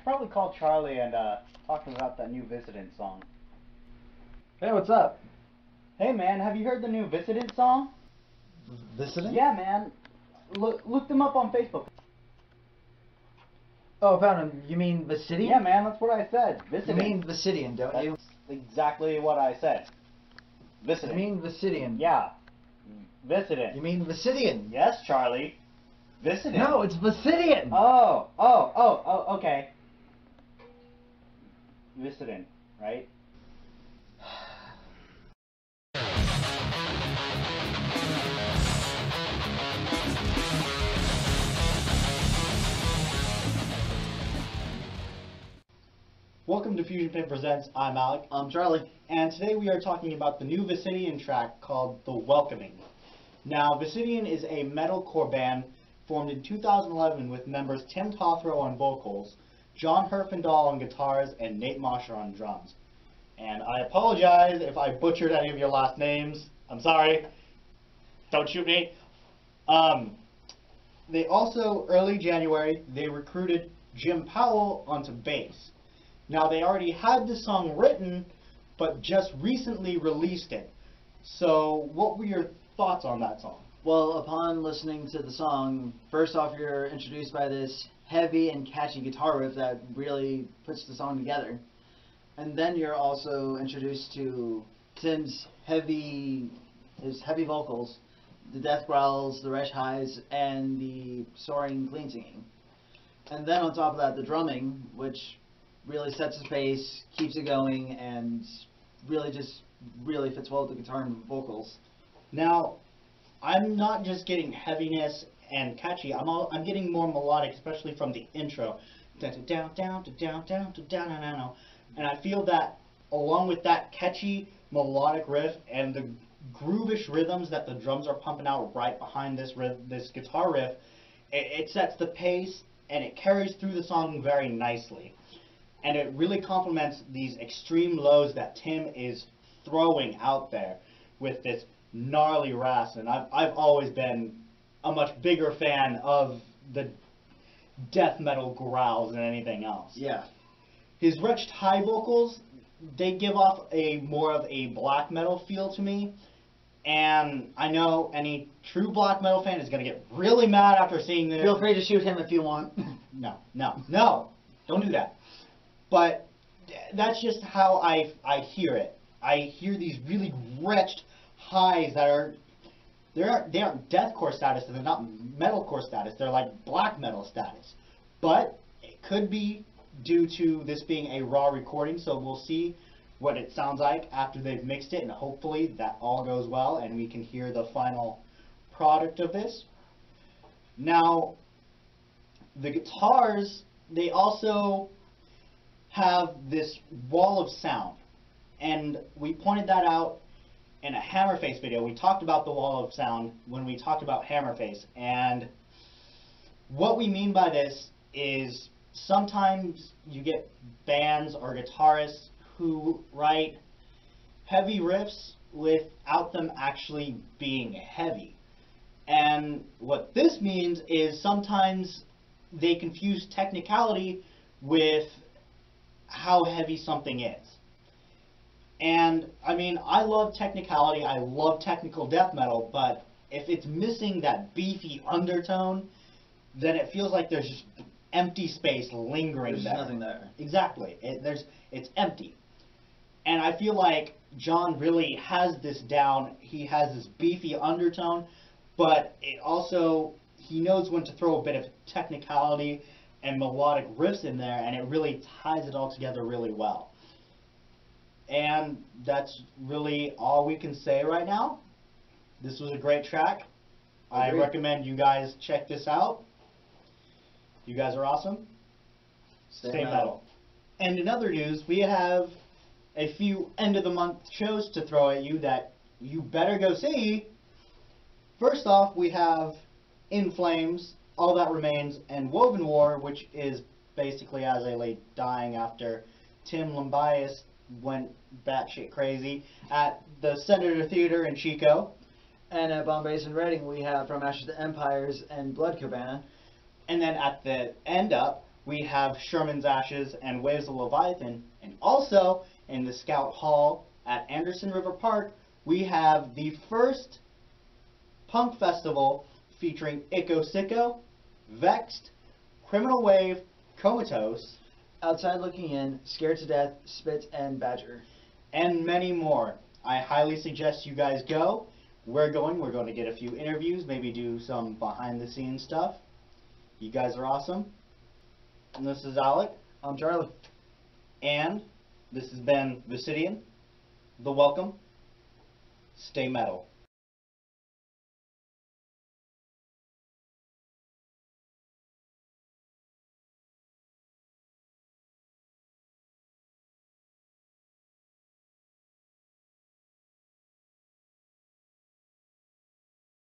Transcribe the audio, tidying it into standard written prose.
probably call Charlie and talk to him about that new Visidian song. Hey, what's up? Hey man, have you heard the new Visidian song? Visidian? Yeah man, look them up on Facebook. Oh, I found him. You mean Visidian? Yeah man, that's what I said. Visidian. You mean Visidian, don't you? That's exactly what I said. Visidian. You mean Visidian? Yeah. Visidian. You mean Visidian? Yes, Charlie. Visidian. No, it's Visidian! Oh, okay. Visidian, right? Welcome to FusionPit Presents. I'm Alec. I'm Charlie. And today we are talking about the new Visidian track called The Welcoming. Now, Visidian is a metalcore band formed in 2011 with members Tim Tothrow on vocals, John Herfindahl on guitars, and Nate Mosher on drums. And I apologize if I butchered any of your last names. I'm sorry. Don't shoot me. They also, early January, they recruited Jim Powell onto bass. Now, they already had this song written, but just recently released it. So, what were your thoughts on that song? Well, upon listening to the song, first off, you're introduced by this heavy and catchy guitar riff that really puts the song together. And then you're also introduced to Tim's heavy vocals, the death growls, the resh highs, and the soaring clean singing. And then on top of that, the drumming, which really sets the pace, keeps it going, and really fits well with the guitar and vocals. Now, I'm not just getting heaviness and catchy. I'm getting more melodic, especially from the intro. Down, down, down, down, down, down. And I feel that along with that catchy melodic riff and the groovish rhythms that the drums are pumping out right behind this guitar riff, it sets the pace and it carries through the song very nicely. And it really complements these extreme lows that Tim is throwing out there with this gnarly rasp. And I've always been a much bigger fan of the death metal growls than anything else. Yeah. His retched high vocals, they give off more of a black metal feel to me. And I know any true black metal fan is going to get really mad after seeing this. Feel free to shoot him if you want. No. Don't do that. But that's just how I hear it. I hear these really wretched highs that they aren't deathcore status, they're not metalcore status, they're like black metal status. But it could be due to this being a raw recording, so we'll see what it sounds like after they've mixed it, and hopefully that all goes well and we can hear the final product of this. Now, the guitars, they also have this wall of sound, and we pointed that out in a Hammerface video. We talked about the wall of sound when we talked about Hammerface, and what we mean by this is sometimes you get bands or guitarists who write heavy riffs without them actually being heavy. And what this means is sometimes they confuse technicality with how heavy something is. And I mean, I love technicality, I love technical death metal, but if it's missing that beefy undertone, then it feels like there's just empty space lingering there. There's nothing there. Exactly. It's empty. And I feel like John really has this down. He has this beefy undertone, but it also, he knows when to throw a bit of technicality and melodic riffs in there, and it really ties it all together really well. And that's really all we can say right now. This was a great track. I recommend you guys check this out. You guys are awesome. Stay metal. And in other news, we have a few end of the month shows to throw at you that you better go see. First off, we have In Flames, All That Remains, and Woven War, which is basically As I Lay Dying after Tim Lambias went batshit crazy at the Senator Theater in Chico. And at Bombay's and Reading, we have From Ashes to Empires and Blood Cabana. And then at the end up, we have Sherman's Ashes and Waves of Leviathan, and also in the Scout Hall at Anderson River Park, we have the first punk festival featuring Ico Sicko, Vexed, Criminal Wave, Comatose, Outside Looking In, Scared to Death, Spit, and Badger. and many more. I highly suggest you guys go. We're going to get a few interviews, maybe do some behind the scenes stuff. You guys are awesome. And this is Alec. I'm Charlie. And this has been Visidian. The Welcome. Stay metal.